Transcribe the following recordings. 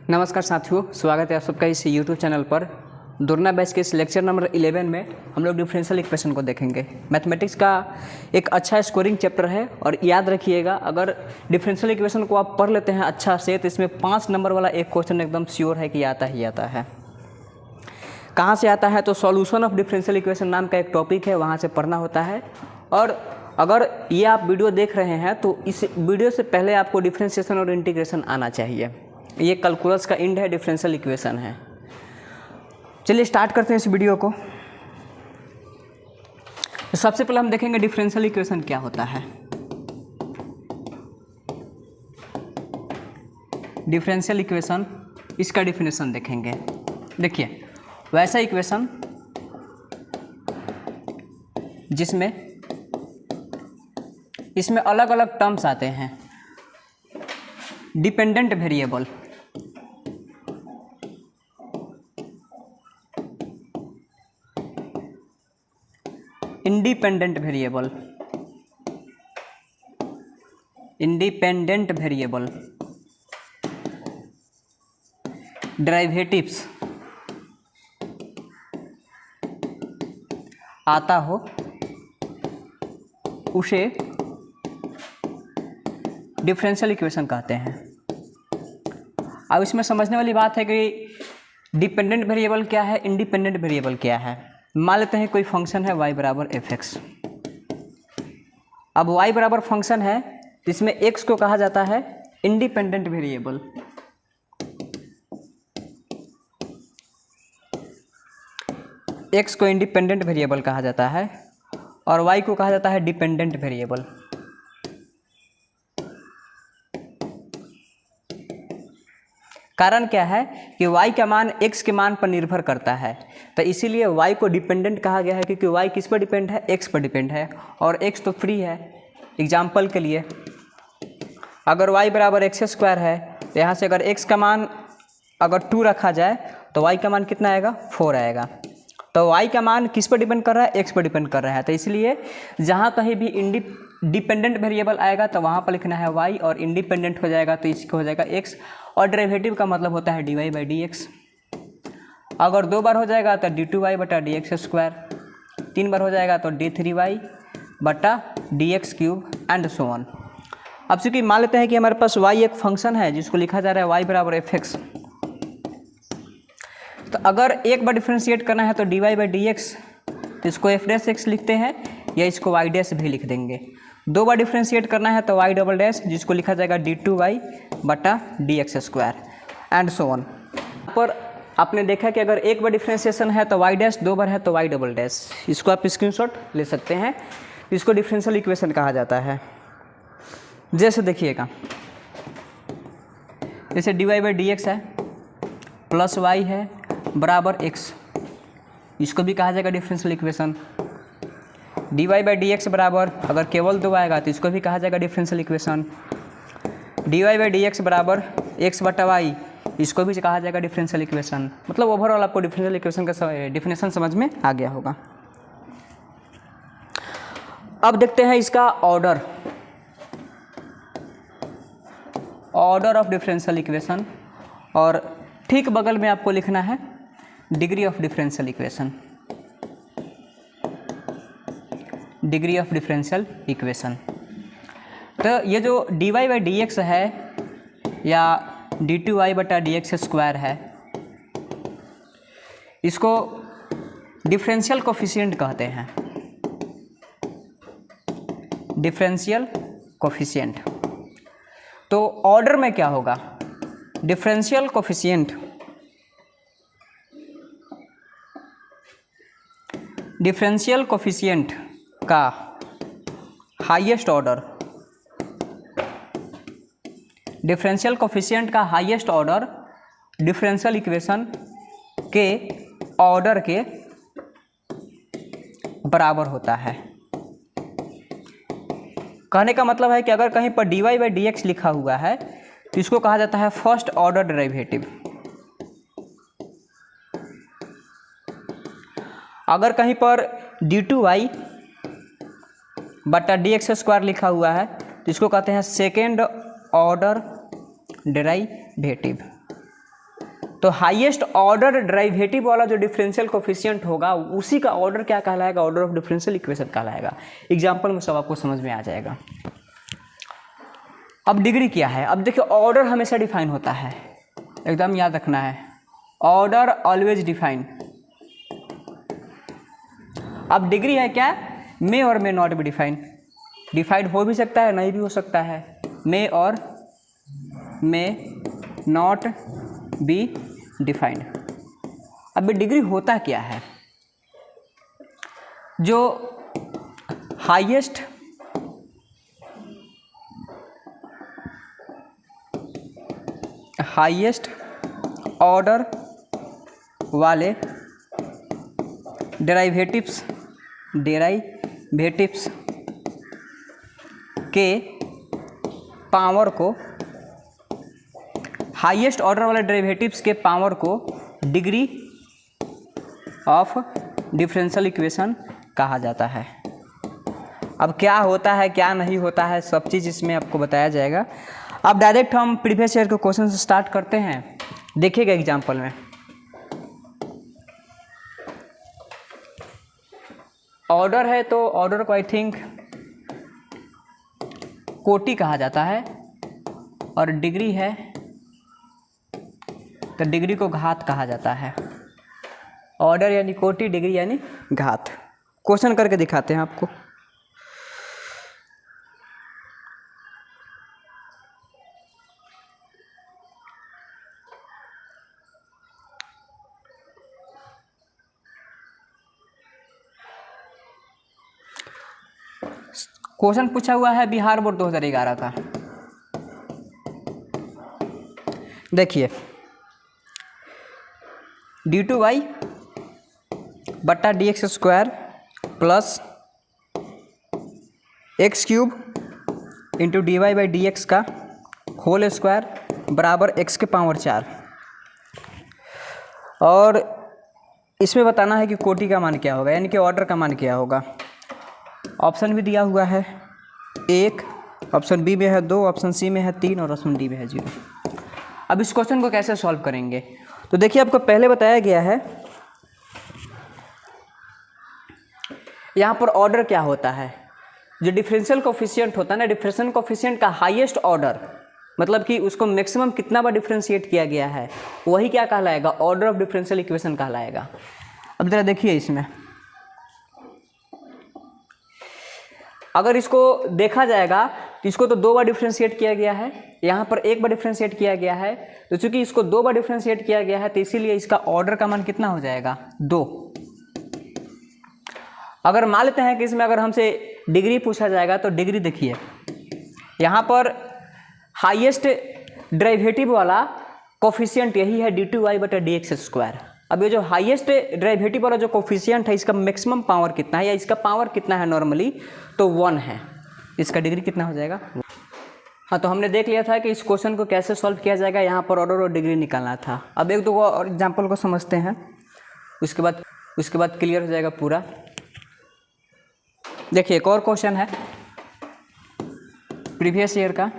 नमस्कार साथियों, स्वागत है आप सबका इस YouTube चैनल पर। दुर्ना बैच के इस लेक्चर नंबर 11 में हम लोग डिफरेंशियल इक्वेशन को देखेंगे। मैथमेटिक्स का एक अच्छा स्कोरिंग चैप्टर है और याद रखिएगा, अगर डिफरेंशियल इक्वेशन को आप पढ़ लेते हैं अच्छा से तो इसमें 5 नंबर वाला एक क्वेश्चन एकदम श्योर है कि आता ही आता है। कहाँ से आता है? तो सॉल्यूशन ऑफ डिफरेंशियल इक्वेशन नाम का एक टॉपिक है, वहाँ से पढ़ना होता है। और अगर ये आप वीडियो देख रहे हैं तो इस वीडियो से पहले आपको डिफरेंशिएशन और इंटीग्रेशन आना चाहिए। ये कैलकुलस का इंड है, डिफरेंशियल इक्वेशन है। चलिए स्टार्ट करते हैं इस वीडियो को। तो सबसे पहले हम देखेंगे डिफरेंशियल इक्वेशन क्या होता है। डिफरेंशियल इक्वेशन, इसका डिफिनेशन देखेंगे। देखिए, वैसा इक्वेशन जिसमें इसमें अलग अलग टर्म्स आते हैं। Dependent variable, independent variable, independent variable, derivatives आता हो उसे डिफरेंशियल इक्वेशन कहते हैं। अब इसमें समझने वाली बात है कि डिपेंडेंट वेरिएबल क्या है, इंडिपेंडेंट वेरिएबल क्या है। मान लेते हैं कोई फंक्शन है y बराबर fx। अब y बराबर फंक्शन है, इसमें x को कहा जाता है इंडिपेंडेंट वेरिएबल। x को इंडिपेंडेंट वेरिएबल कहा जाता है और y को कहा जाता है डिपेंडेंट वेरिएबल। कारण क्या है कि y का मान x के मान पर निर्भर करता है, तो इसीलिए y को डिपेंडेंट कहा गया है, क्योंकि y किस पर डिपेंड है? x पर डिपेंड है और x तो फ्री है। एग्जाम्पल के लिए, अगर y बराबर एक्स स्क्वायर है तो यहाँ से अगर x का मान अगर 2 रखा जाए तो y का मान कितना आएगा? 4 आएगा। तो y का मान किस पर डिपेंड कर रहा है? x पर डिपेंड कर रहा है। तो इसलिए जहाँ कहीं भी डिपेंडेंट वेरिएबल आएगा तो वहाँ पर लिखना है y, और इंडिपेंडेंट हो जाएगा तो इसको हो जाएगा x, और डेरिवेटिव का मतलब होता है dy/dx। अगर 2 बार हो जाएगा तो d2y/dx², 3 बार हो जाएगा तो d3y/dx³ एंड सो ऑन। अब चूँकि मान लेते हैं कि हमारे पास y एक फंक्शन है जिसको लिखा जा रहा है y बराबर fx, तो अगर एक बार डिफ्रेंशिएट करना है तो dy/dx, तो इसको f' लिखते हैं या इसको y' भी लिख देंगे। 2 बार डिफ्रेंशिएट करना है तो y", जिसको लिखा जाएगा d2y/dx² एंड सो ऑन। पर आपने देखा कि अगर एक बार डिफ्रेंशिएशन है तो y', 2 बार है तो y'। इसको आप स्क्रीनशॉट ले सकते हैं। इसको डिफरेंशियल इक्वेशन कहा जाता है। जैसे देखिएगा, जैसे dy/dx है प्लस y है बराबर x, इसको भी कहा जाएगा डिफरेंशियल इक्वेशन। dy/dx बराबर, अगर केवल 2 आएगा तो इसको भी कहा जाएगा डिफरेंशियल इक्वेशन। dy/dx बराबर x/y, इसको भी कहा जाएगा डिफरेंशियल इक्वेशन। मतलब ओवरऑल आपको डिफरेंशियल इक्वेशन का डिफिनेशन समझ में आ गया होगा। अब देखते हैं इसका ऑर्डर ऑफ डिफरेंशियल इक्वेशन, और ठीक बगल में आपको लिखना है degree of differential equation. Degree of differential equation, तो ये जो dy/dx है या d2y/dx² है, इसको डिफरेंशियल कोफिशिएंट कहते हैं। डिफरेंशियल कोफिशिएंट, तो ऑर्डर में क्या होगा? डिफरेंशियल कोफिशिएंट, डिफरेंशियल कोफिशिएंट का हाईएस्ट ऑर्डर, डिफरेंशियल कोफिशिएंट का हाईएस्ट ऑर्डर डिफरेंशियल इक्वेशन के ऑर्डर के बराबर होता है। कहने का मतलब है कि अगर कहीं पर dy/dx लिखा हुआ है तो इसको कहा जाता है फर्स्ट ऑर्डर डेरिवेटिव। अगर कहीं पर d2y/dx² लिखा हुआ है तो इसको कहते हैं सेकेंड ऑर्डर डेराइवेटिव। तो हाईएस्ट ऑर्डर डेरिवेटिव वाला जो डिफरेंशियल कोफिशिएंट होगा उसी का ऑर्डर क्या कहलाएगा, ऑर्डर ऑफ डिफरेंशियल इक्वेशन कहलाएगा। एग्जाम्पल में सब आपको समझ में आ जाएगा। अब डिग्री क्या है, अब देखिए ऑर्डर हमेशा डिफाइन होता है, एकदम याद रखना है, ऑर्डर ऑलवेज डिफाइन। अब डिग्री है क्या, मे और may not be define, defined हो भी सकता है नहीं भी हो सकता है, मे और मे नॉट बी डिफाइंड। अब डिग्री होता क्या है, जो हाईएस्ट ऑर्डर वाले डेरिवेटिव्स के पावर को, हाईएस्ट ऑर्डर वाले डेरिवेटिव्स के पावर को डिग्री ऑफ डिफरेंशियल इक्वेशन कहा जाता है। अब क्या होता है क्या नहीं होता है सब चीज़ इसमें आपको बताया जाएगा। अब डायरेक्ट हम प्रीवियस ईयर के क्वेश्चन से स्टार्ट करते हैं, देखिएगा एग्जाम्पल में। ऑर्डर है तो ऑर्डर को आई थिंक कोटि कहा जाता है, और डिग्री है तो डिग्री को घात कहा जाता है। ऑर्डर यानी कोटि, डिग्री यानी घात। क्वेश्चन करके दिखाते हैं आपको। क्वेश्चन पूछा हुआ है बिहार बोर्ड 2011 का। देखिए d2y बट्टा dx square plus x cube into dy by dx का होल स्क्वायर बराबर x के पावर 4। और इसमें बताना है कि कोटि का मान क्या होगा, यानी कि ऑर्डर का मान क्या होगा। ऑप्शन भी दिया हुआ है 1, ऑप्शन बी में है 2, ऑप्शन सी में है 3 और ऑप्शन डी में है 0। अब इस क्वेश्चन को कैसे सॉल्व करेंगे, तो देखिए आपको पहले बताया गया है यहाँ पर ऑर्डर क्या होता है। जो डिफरेंशियल कोफिशिएंट होता है ना, डिफरेंशियल कोफिशिएंट का हाईएस्ट ऑर्डर, मतलब कि उसको मैक्सिमम कितना बार डिफरेंशिएट किया गया है, वही क्या कहलाएगा, ऑर्डर ऑफ डिफरेंशियल इक्वेशन कहलाएगा। अब जरा देखिए इसमें, अगर इसको देखा जाएगा तो इसको तो 2 बार डिफरेंशिएट किया गया है, यहाँ पर 1 बार डिफरेंशिएट किया गया है। तो चूंकि इसको 2 बार डिफरेंशिएट किया गया है तो इसीलिए इसका ऑर्डर का मान कितना हो जाएगा, 2। अगर मान लेते हैं कि इसमें अगर हमसे डिग्री पूछा जाएगा तो डिग्री देखिए यहाँ पर हाईएस्ट डेरिवेटिव वाला कोफिशिएंट यही है d2y बटा dx स्क्वायर। अब ये जो हाईएस्ट डेरिवेटिव वाला जो कोफिशिएंट है इसका मैक्सिमम पावर कितना है, या इसका पावर कितना है नॉर्मली, तो 1 है। इसका डिग्री कितना हो जाएगा। हाँ, तो हमने देख लिया था कि इस क्वेश्चन को कैसे सॉल्व किया जाएगा, यहाँ पर ऑर्डर और डिग्री निकालना था। अब 1-2 और एग्जाम्पल को समझते हैं, उसके बाद क्लियर हो जाएगा पूरा। देखिए एक और क्वेश्चन है प्रीवियस ईयर का।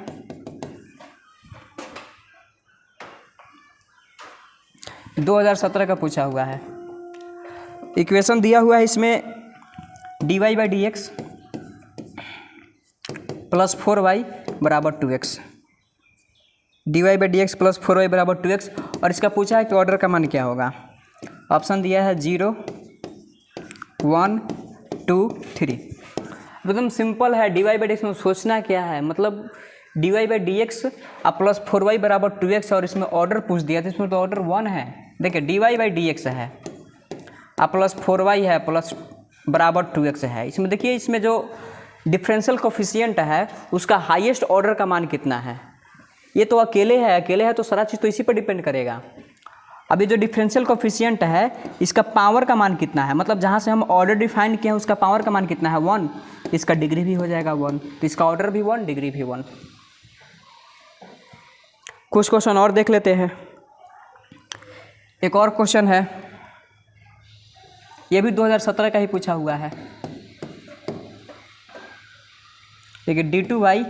दो 2017 का पूछा हुआ है। इक्वेशन दिया हुआ है इसमें dy by dx plus 4y बराबर 2x, dy by dx plus 4y बराबर 2x, और इसका पूछा है कि ऑर्डर का मान क्या होगा। ऑप्शन दिया है 0, 1, 2, 3। एकदम सिंपल है, dy बाई dx में सोचना क्या है, मतलब dy बाई dx अब प्लस 4y बराबर 2x, और इसमें ऑर्डर पूछ दिया तो इसमें तो ऑर्डर 1 है। देखिए dy बाई dx है अब प्लस 4y है प्लस बराबर 2x है। इसमें देखिए इसमें जो डिफरेंशियल कोफिशिएंट है उसका हाईएस्ट ऑर्डर का मान कितना है। ये तो अकेले है तो सारा चीज़ तो इसी पर डिपेंड करेगा। अभी जो डिफरेंशियल कोफिशिएंट है इसका पावर का मान कितना है, मतलब जहाँ से हम ऑर्डर डिफाइन किए हैं उसका पावर का मान कितना है, 1। इसका डिग्री भी हो जाएगा 1, तो इसका ऑर्डर भी 1, डिग्री भी 1। कुछ क्वेश्चन और देख लेते हैं। एक और क्वेश्चन है, ये भी 2017 का ही पूछा हुआ है। देखिए d2y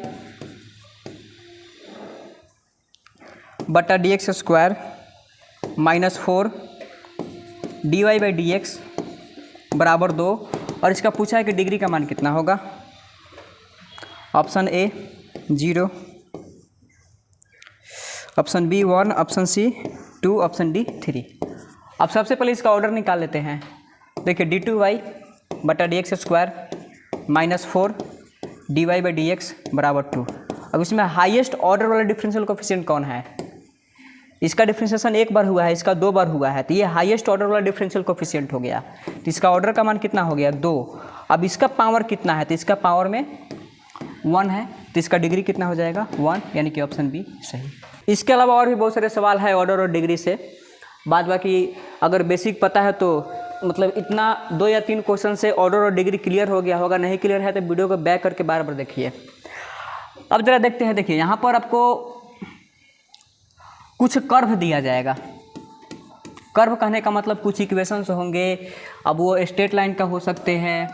बटा dx स्क्वायर -4 dy/dx बराबर 2, और इसका पूछा है कि डिग्री का मान कितना होगा। Option A 0, option B 1, option C 2, option D 3। अब सबसे पहले इसका ऑर्डर निकाल लेते हैं। देखिए d2y/dx² -4 dy/dx बराबर 2। अब इसमें हाईएस्ट ऑर्डर वाला डिफरेंशियल कोफिशिएंट कौन है? इसका डिफरेंशिएशन एक बार हुआ है, इसका 2 बार हुआ है, तो ये हाईएस्ट ऑर्डर वाला डिफरेंशियल कोफिशिएंट हो गया। तो इसका ऑर्डर का मान कितना हो गया? 2। अब इसका पावर कितना है? तो इसका पावर में 1 है, तो इसका डिग्री कितना हो जाएगा? 1, यानी कि ऑप्शन बी सही। इसके अलावा और भी बहुत सारे सवाल है ऑर्डर और डिग्री से। बाद बाकी अगर बेसिक पता है तो मतलब इतना 2 या 3 क्वेश्चन से ऑर्डर और डिग्री क्लियर हो गया होगा। नहीं क्लियर है तो वीडियो को बैक करके बार बार देखिए। अब जरा देखते हैं। देखिए यहाँ पर आपको कुछ कर्व दिया जाएगा। कर्व कहने का मतलब कुछ इक्वेशंस होंगे। अब वो स्ट्रेट लाइन का हो सकते हैं,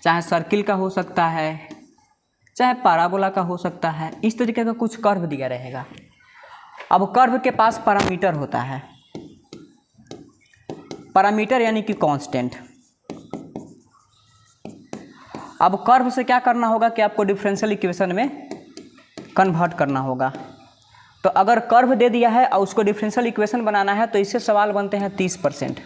चाहे सर्किल का हो सकता है, चाहे पैराबोला का हो सकता है। इस तरीके का कुछ कर्व दिया रहेगा। अब कर्व के पास पैरामीटर होता है। पैरामीटर यानी कि कांस्टेंट। अब कर्व से क्या करना होगा कि आपको डिफरेंशियल इक्वेशन में कन्वर्ट करना होगा। तो अगर कर्व दे दिया है और उसको डिफरेंशियल इक्वेशन बनाना है तो इससे सवाल बनते हैं 30%।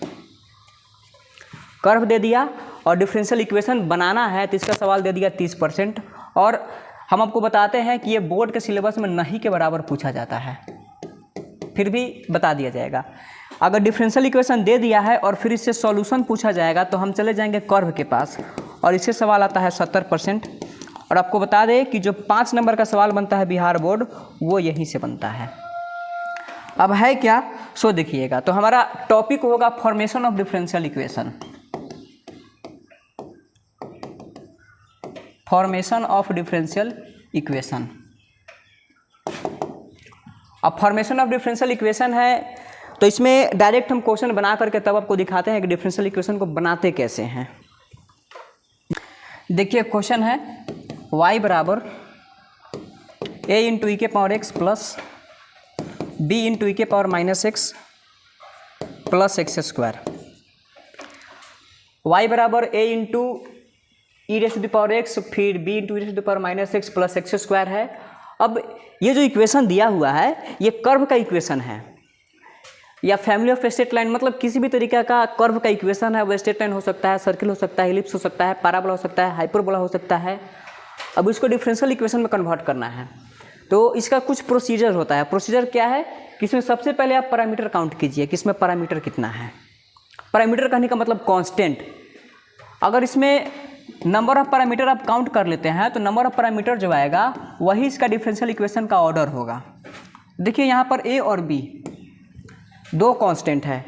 कर्व दे दिया और डिफरेंशियल इक्वेशन बनाना है तो इसका सवाल दे दिया 30%। और हम आपको बताते हैं कि ये बोर्ड के सिलेबस में नहीं के बराबर पूछा जाता है, फिर भी बता दिया जाएगा। अगर डिफरेंशियल इक्वेशन दे दिया है और फिर इससे सॉल्यूशन पूछा जाएगा तो हम चले जाएंगे कर्व के पास, और इससे सवाल आता है 70%। और आपको बता दें कि जो 5 नंबर का सवाल बनता है बिहार बोर्ड, वो यहीं से बनता है। अब है क्या, सो देखिएगा। तो हमारा टॉपिक होगा formation of differential equation. Formation of differential equation. अब फॉर्मेशन ऑफ डिफरेंशियल इक्वेशन है तो इसमें डायरेक्ट हम क्वेश्चन बना करके तब आपको दिखाते हैं कि डिफरेंशियल इक्वेशन को बनाते कैसे हैं। देखिए क्वेश्चन है y बराबर a इंटू ई के power x plus b into ई के power -x plus x²। y बराबर a into e raise to the power x फिर b into e raise to the power -x plus x² है। अब ये जो equation दिया हुआ है ये कर्व का इक्वेशन है या फैमिली ऑफ स्ट्रेट लाइन, मतलब किसी भी तरीके का कर्व का इक्वेशन है। वो स्ट्रेट लाइन हो सकता है, सर्किल हो सकता है, एलिप्स हो सकता है, पैराबोला हो सकता है, हाइपरबोला हो सकता है। अब इसको डिफरेंशियल इक्वेशन में कन्वर्ट करना है तो इसका कुछ प्रोसीजर होता है। प्रोसीजर क्या है कि इसमें सबसे पहले आप पैरामीटर काउंट कीजिए कि इसमें पैरामीटर कितना है। पैरामीटर कहने का मतलब कांस्टेंट। अगर इसमें नंबर ऑफ पैरामीटर आप काउंट कर लेते हैं तो नंबर ऑफ पैरामीटर जो आएगा वही इसका डिफरेंशियल इक्वेशन का ऑर्डर होगा। देखिए यहाँ पर a और b 2 कांस्टेंट है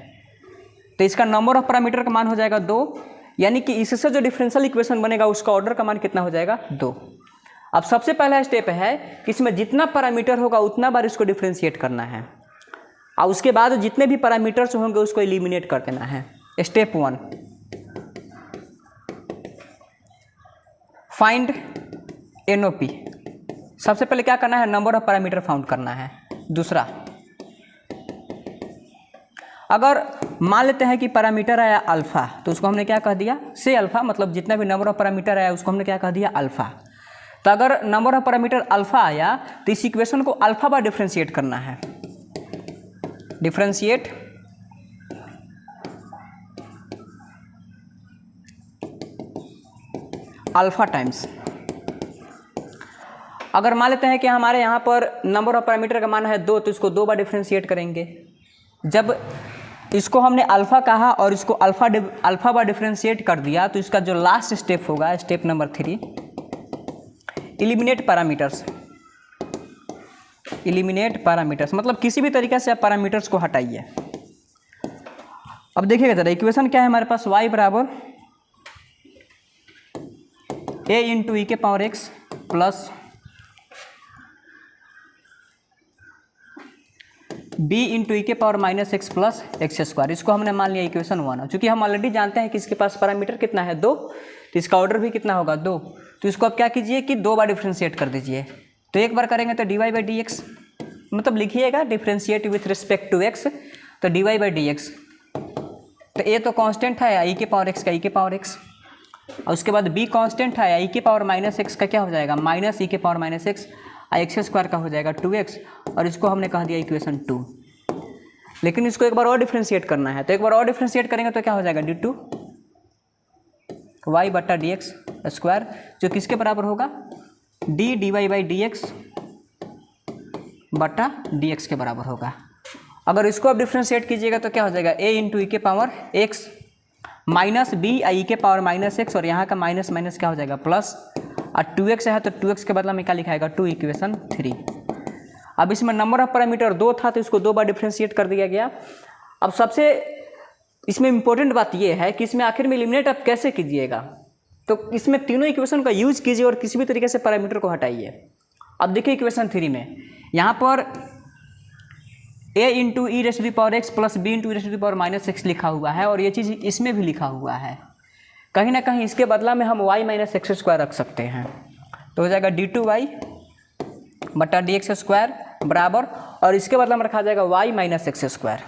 तो इसका नंबर ऑफ पैरामीटर का मान हो जाएगा 2, यानी कि इससे जो डिफरेंशियल इक्वेशन बनेगा उसका ऑर्डर का मान कितना हो जाएगा? 2। अब सबसे पहला स्टेप है कि इसमें जितना पैरामीटर होगा उतना बार इसको डिफरेंशिएट करना है और उसके बाद जितने भी पैरामीटर्स होंगे उसको एलिमिनेट कर देना है। Step 1 find NOP। सबसे पहले क्या करना है? नंबर ऑफ पैरामीटर फाउंड करना है। दूसरा, अगर मान लेते हैं कि पैरामीटर आया अल्फ़ा तो उसको हमने क्या कह दिया? से अल्फ़ा, मतलब जितना भी नंबर ऑफ पैरामीटर आया उसको हमने क्या कह दिया? अल्फ़ा। तो अगर नंबर ऑफ पैरामीटर अल्फ़ा आया तो इस इक्वेशन को अल्फ़ा बार डिफरेंशिएट करना है। Differentiate alpha times. अगर मान लेते हैं कि हमारे यहाँ पर नंबर ऑफ पैरामीटर का मान है 2 तो इसको 2 बार डिफरेंशिएट करेंगे। जब इसको हमने अल्फ़ा कहा और इसको अल्फ़ा बार डिफरेंशिएट कर दिया तो इसका जो लास्ट स्टेप होगा, step number 3, eliminate parameters. Eliminate parameters मतलब किसी भी तरीके से आप पैरामीटर्स को हटाइए। अब देखिएगा जरा इक्वेशन क्या है हमारे पास? y बराबर a इंटू ई के power x plus b into ई के पावर -x प्लस x²। इसको हमने मान लिया इक्वेशन 1। चूँकि हम ऑलरेडी जानते हैं कि इसके पास पैरामीटर कितना है? 2, तो इसका ऑर्डर भी कितना होगा? 2। तो इसको आप क्या कीजिए कि 2 बार डिफरेंशिएट कर दीजिए। तो एक बार करेंगे तो dy/dx, मतलब लिखिएगा differentiate with respect to x, तो dy बाई डी एक्स, तो a तो कांस्टेंट है आई के पावर x का ई के पावर x, और उसके बाद b कांस्टेंट है आई के पावर माइनस एक्स का क्या हो जाएगा माइनस ई के power minus x, x square का हो जाएगा 2x, और इसको हमने कह दिया इक्वेशन 2। लेकिन इसको एक बार और डिफ्रेंशिएट करना है, तो एक बार और डिफ्रेंशिएट करेंगे तो क्या हो जाएगा d2 y बटा डी एक्स स्क्वायर, जो किसके बराबर होगा dy बाई डी एक्स बटा डी एक्स के बराबर होगा। अगर इसको आप डिफ्रेंशिएट कीजिएगा तो क्या हो जाएगा a इंटू ई के पावर x माइनस बी आई के पावर माइनस एक्स, और यहाँ का माइनस माइनस क्या हो जाएगा प्लस, और 2x है तो 2x के बदला में क्या लिखाएगा 2 इक्वेशन 3। अब इसमें नंबर ऑफ पैरामीटर 2 था तो इसको 2 बार डिफ्रेंशिएट कर दिया गया। अब सबसे इसमें इंपॉर्टेंट बात यह है कि इसमें आखिर में एलिमिनेट आप कैसे कीजिएगा, तो इसमें तीनों इक्वेशन का यूज कीजिए और किसी भी तरीके से पैरामीटर को हटाइए। अब देखिए इक्वेशन 3 में यहाँ पर a into E raise to the power x plus B into E raise to the power minus X लिखा हुआ है, और ये चीज़ इसमें भी लिखा हुआ है। कहीं ना कहीं इसके बदला में हम y माइनस एक्स स्क्वायर रख सकते हैं, तो हो जाएगा d2y बटा डी एक्स स्क्वायर बराबर, और इसके बदला में रखा जाएगा y माइनस एक्स स्क्वायर,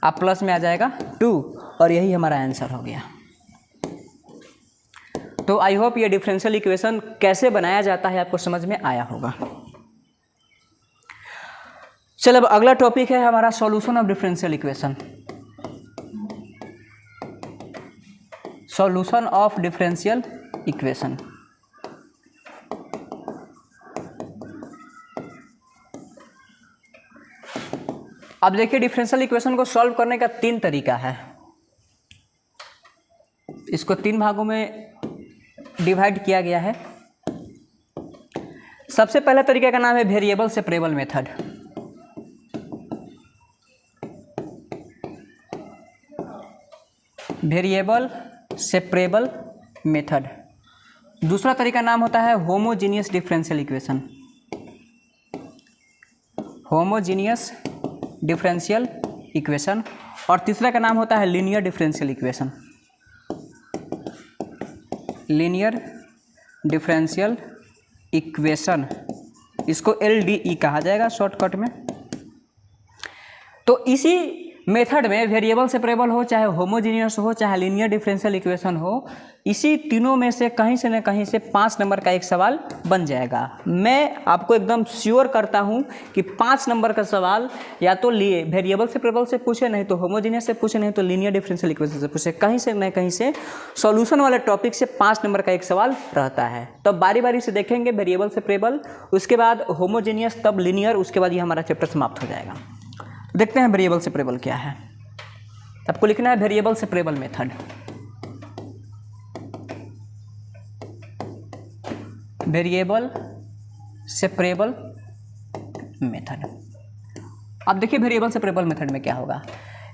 अब प्लस में आ जाएगा 2, और यही हमारा आंसर हो गया। तो आई होप ये डिफरेंशियल इक्वेशन कैसे बनाया जाता है आपको समझ में आया होगा। चलो अब अगला टॉपिक है हमारा solution of differential equation. Solution of differential equation. अब देखिए डिफरेंशियल इक्वेशन को सॉल्व करने का 3 तरीका है। इसको 3 भागों में डिवाइड किया गया है। सबसे पहला तरीका का नाम है variable separable method. Variable separable method. दूसरा तरीका नाम होता है homogeneous differential equation. Homogeneous differential equation. और तीसरा का नाम होता है linear differential equation. Linear differential equation, इसको LDE कहा जाएगा शॉर्टकट में। तो इसी मेथड में वेरिएबल सेपरेबल हो, चाहे होमोजीनियस हो, चाहे लीनियर डिफरेंशियल इक्वेशन हो, इसी तीनों में से कहीं से न कहीं से 5 नंबर का एक सवाल बन जाएगा। मैं आपको एकदम श्योर करता हूं कि 5 नंबर का सवाल या तो वेरिएबल सेपरेबल से पूछे, नहीं तो होमोजीनियस से पूछे, नहीं तो लीनियर डिफरेंशियल इक्वेशन से पूछे, कहीं से न कहीं से सॉल्यूशन वाले टॉपिक से 5 नंबर का एक सवाल रहता है। तो बारी बारी से देखेंगे वेरिएबल सेपरेबल, उसके बाद होमोजीनियस, तब लीनियर, उसके बाद ये हमारा चैप्टर समाप्त हो जाएगा। देखते हैं वेरिएबल सेपरेबल क्या है। आपको लिखना है variable separable method. Variable separable method. अब देखिए वेरिएबल सेपरेबल मेथड में क्या होगा।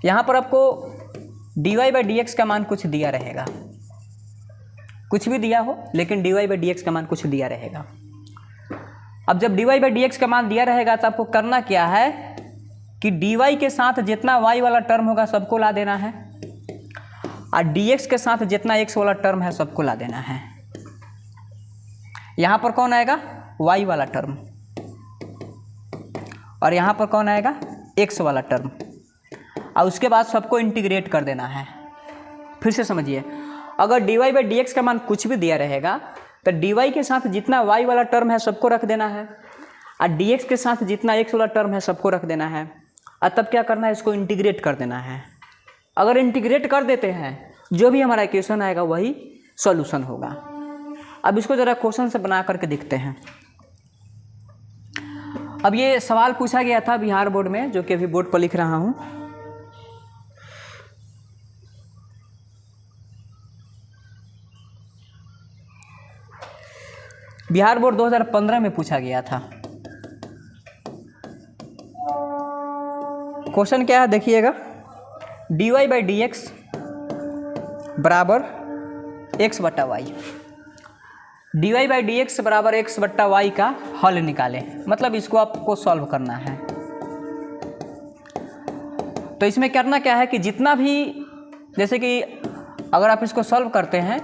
यहाँ पर आपको dy बाई डी एक्स का मान कुछ दिया रहेगा, कुछ भी दिया हो, लेकिन dy बाई डी एक्स का मान कुछ दिया रहेगा। अब जब dy बाई डी एक्स का मान दिया रहेगा तो आपको करना क्या है कि dy के साथ जितना y वाला टर्म होगा सबको ला देना है, और dx के साथ जितना x वाला टर्म है सबको ला देना है। यहाँ पर कौन आएगा y वाला टर्म, और यहाँ पर कौन आएगा x वाला टर्म, और उसके बाद सबको इंटीग्रेट कर देना है। फिर से समझिए, अगर dy बाई डी एक्स का मान कुछ भी दिया रहेगा तो dy के साथ जितना y वाला टर्म है सबको रख देना है, और dx के साथ जितना x वाला टर्म है सबको रख देना है, और तब क्या करना है, इसको इंटीग्रेट कर देना है। अगर इंटीग्रेट कर देते हैं जो भी हमारा इक्वेशन आएगा वही सॉल्यूशन होगा। अब इसको ज़रा क्वेश्चन से बना करके देखते हैं। अब ये सवाल पूछा गया था बिहार बोर्ड में, जो कि अभी बोर्ड पर लिख रहा हूँ। बिहार बोर्ड 2015 में पूछा गया था। क्वेश्चन क्या है देखिएगा, dy बाई डी एक्स बराबर x बट्टा Y. dy by D x बराबर x बट्टा वाई का हल निकालें, मतलब इसको आपको सॉल्व करना है। तो इसमें करना क्या है कि जितना भी, जैसे कि अगर आप इसको सॉल्व करते हैं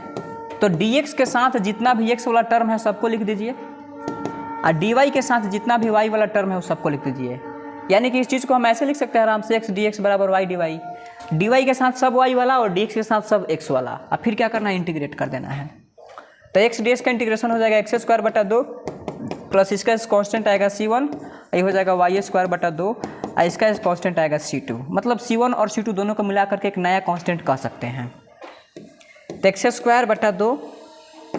तो dx के साथ जितना भी x वाला टर्म है सबको लिख दीजिए, और dy के साथ जितना भी y वाला टर्म है वो सबको लिख दीजिए। यानी कि इस चीज़ को हम ऐसे लिख सकते हैं आराम से, एक्स डी एक्स बराबर Y D Y, D Y के साथ सब वाई वाला और डी एक्स के साथ सब एक्स वाला। अब फिर क्या करना है, इंटीग्रेट कर देना है। तो एक्स डी एक्स का इंटीग्रेशन हो जाएगा एक्स स्क्वायर बटा 2 प्लस इसका कांस्टेंट आएगा c1, ये हो जाएगा वाई स्क्वायर बटा 2, और इसका कांस्टेंट आएगा c2। मतलब c1 और c2 दोनों को मिला करके एक नया कांस्टेंट कह सकते हैं। तो एक्स स्क्वायर बटा 2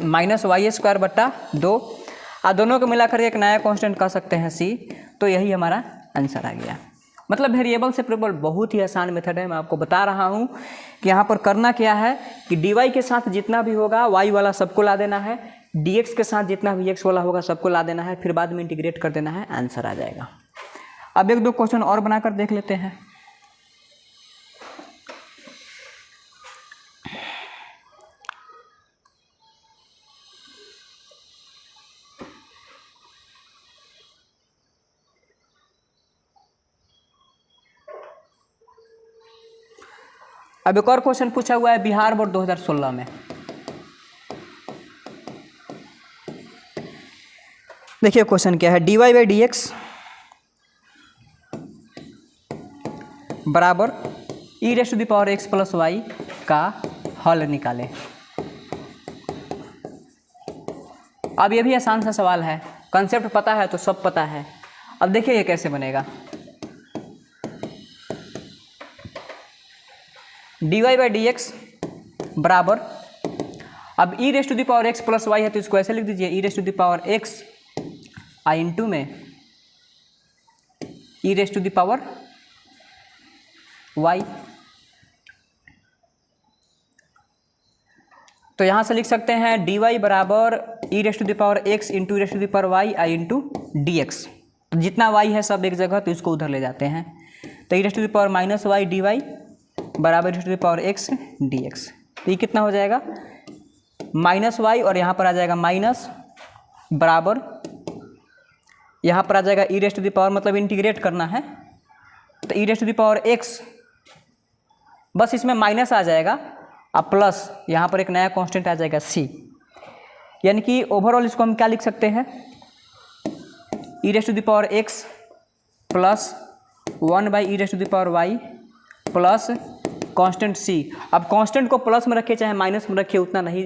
माइनस वाई स्क्वायर बटा 2, और दोनों को मिलाकर एक नया कांस्टेंट कह सकते हैं c। तो यही हमारा आंसर आ गया। मतलब वेरिएबल से प्रोबेबल बहुत ही आसान मेथड है। मैं आपको बता रहा हूँ कि यहाँ पर करना क्या है कि dy के साथ जितना भी होगा y वाला सबको ला देना है, dx के साथ जितना भी x वाला होगा सबको ला देना है, फिर बाद में इंटीग्रेट कर देना है, आंसर आ जाएगा। अब एक दो क्वेश्चन और बनाकर देख लेते हैं। अब एक और क्वेश्चन पूछा हुआ है बिहार बोर्ड 2016 में। देखिए क्वेश्चन क्या है, dy बाई डी एक्स बराबर e raise to the power x plus y का हल निकालें। अब ये भी आसान सा सवाल है, कंसेप्ट पता है तो सब पता है। अब देखिए ये कैसे बनेगा, dy बाई डी एक्स बराबर, अब e raise to the power x plus y है तो इसको ऐसे लिख दीजिए, e raise to the power x I into में e raise to the power y. तो यहाँ से लिख सकते हैं dy बराबर e raise to the power x into E raise to the power y I into d x. तो जितना y है सब एक जगह तो इसको उधर ले जाते हैं। तो e raise to the power minus y D y बराबर to the power x D x. तो ये कितना हो जाएगा, माइनस वाई और यहाँ पर आ जाएगा माइनस बराबर, यहाँ पर आ जाएगा e raise to the power, मतलब इंटीग्रेट करना है तो e raise to the power x, बस इसमें माइनस आ जाएगा अब प्लस यहाँ पर एक नया कांस्टेंट आ जाएगा c। यानी कि ओवरऑल इसको हम क्या लिख सकते हैं, e raise to the power x plus 1 by e raise to the power y plus constant c। अब कांस्टेंट को प्लस में रखिए चाहे माइनस में रखिए उतना नहीं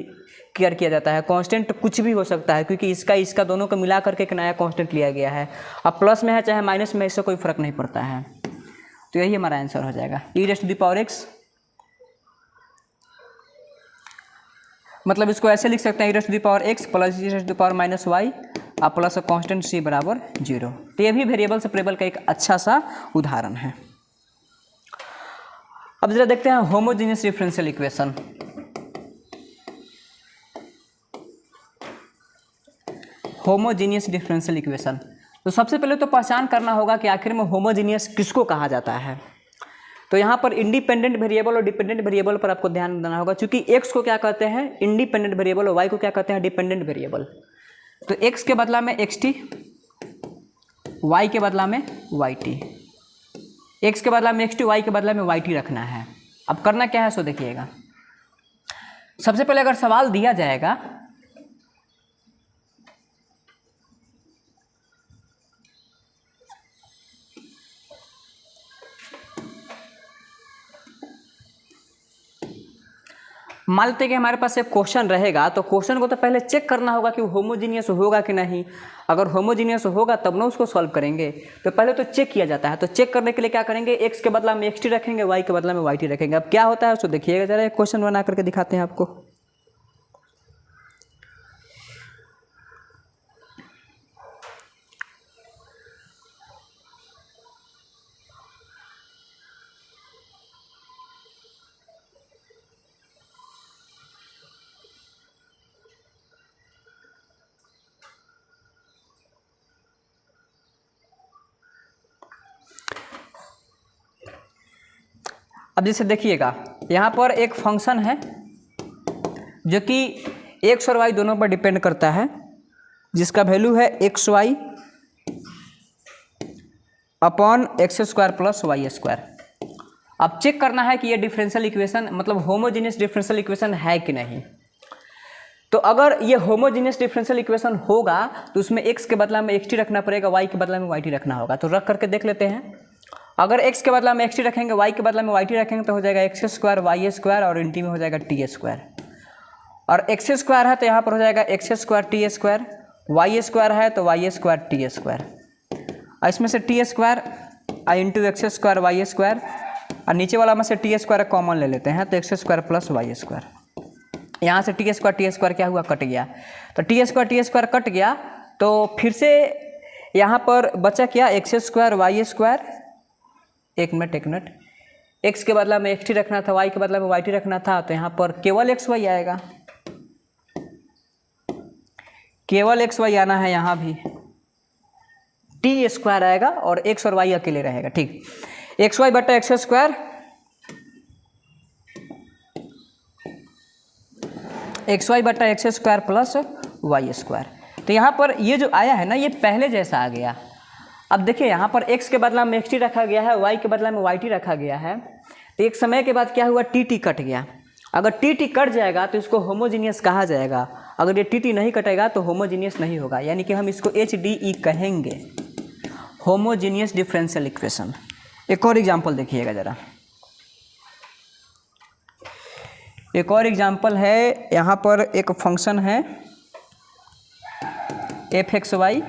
केयर किया जाता है, कांस्टेंट कुछ भी हो सकता है क्योंकि इसका दोनों को मिला करके एक नया कांस्टेंट लिया गया है। अब प्लस में है चाहे माइनस में, इससे कोई फर्क नहीं पड़ता है। तो यही हमारा आंसर हो जाएगा, e raise to the power x, मतलब इसको ऐसे लिख सकते हैं e raise to the power x plus e raise to the power minus y और प्लस कांस्टेंट c बराबर 0। तो ये भी वेरिएबल से प्रोबेबल का एक अच्छा सा उदाहरण है। अब जरा देखते हैं homogeneous differential equation. Homogeneous differential equation, तो सबसे पहले तो पहचान करना होगा कि आखिर में होमोजेनियस किसको कहा जाता है। तो यहाँ पर इंडिपेंडेंट वेरिएबल और डिपेंडेंट वेरिएबल पर आपको ध्यान देना होगा, क्योंकि x को क्या कहते हैं इंडिपेंडेंट वेरिएबल और y को क्या कहते हैं डिपेंडेंट वेरिएबल। तो x के बदला में xt, y के बदला में yt, x के बदला में xt, y के बदला में yt रखना है। अब करना क्या है सो देखिएगा, सबसे पहले अगर सवाल दिया जाएगा मान लेते हैं कि हमारे पास एक क्वेश्चन रहेगा, तो क्वेश्चन को तो पहले चेक करना होगा कि होमोजीनियस होगा कि नहीं। अगर होमोजीनियस होगा तब ना उसको सॉल्व करेंगे, तो पहले तो चेक किया जाता है। तो चेक करने के लिए क्या करेंगे, x के बदला में xt रखेंगे, y के बदला में yt रखेंगे। अब क्या होता है उसको देखिएगा जरा, एक क्वेश्चन बना करके दिखाते हैं आपको। अब जैसे देखिएगा यहाँ पर एक फंक्शन है जो कि एक्स और वाई दोनों पर डिपेंड करता है, जिसका वैल्यू है X Y upon X square plus Y square. अब चेक करना है कि ये डिफरेंशियल इक्वेशन मतलब होमोजेनियस डिफरेंशियल इक्वेशन है कि नहीं। तो अगर ये होमोजीनियस डिफरेंशियल इक्वेशन होगा तो उसमें x के बदला में xt रखना पड़ेगा, y के बदला में yt रखना होगा। तो रख करके देख लेते हैं। अगर x के बदला में xt रखेंगे, y के बदला में yt रखेंगे तो हो जाएगा x स्क्वायर y स्क्वायर और इंटी में हो जाएगा t स्क्वायर। और x स्क्वायर है तो यहाँ पर हो जाएगा x square t square, y square है तो y स्क्वायर t स्क्वायर, और इसमें से t square into X square Y square, और नीचे वाला में से टी स्क्वायर कॉमन ले लेते हैं तो x square plus Y square. यहाँ से टी स्क्वायर क्या हुआ, कट गया। तो टी स्क्वायर कट गया तो फिर से यहाँ पर बचा क्या, एक्स स्क्वायर वाई स्क्वायर। एक मिनट, एक्स के बदला में एक्स टी रखना था, वाई के बदला में वाई टी रखना था, तो यहाँ पर केवल एक्स वाई आएगा, केवल एक्स वाई आना है। यहाँ भी टी स्क्वायर आएगा और एक्स और वाई अकेले रहेगा। ठीक, एक्स वाई बटा एक्स स्क्वायर, एक्स वाई बटा x square plus Y square. तो यहाँ पर ये जो आया है ना, ये पहले जैसा आ गया। अब देखिए यहाँ पर x के बदला में xt रखा गया है, y के बदला में yt रखा गया है, तो एक समय के बाद क्या हुआ, टी कट गया। अगर टी कट जाएगा तो इसको होमोजीनियस कहा जाएगा, अगर ये टी नहीं कटेगा तो होमोजीनियस नहीं होगा, यानी कि हम इसको HDE कहेंगे, होमोजीनियस डिफरेंशियल इक्वेशन। एक और एग्जाम्पल देखिएगा ज़रा, एक और एग्जाम्पल है। यहाँ पर एक फंक्शन है f(x,y)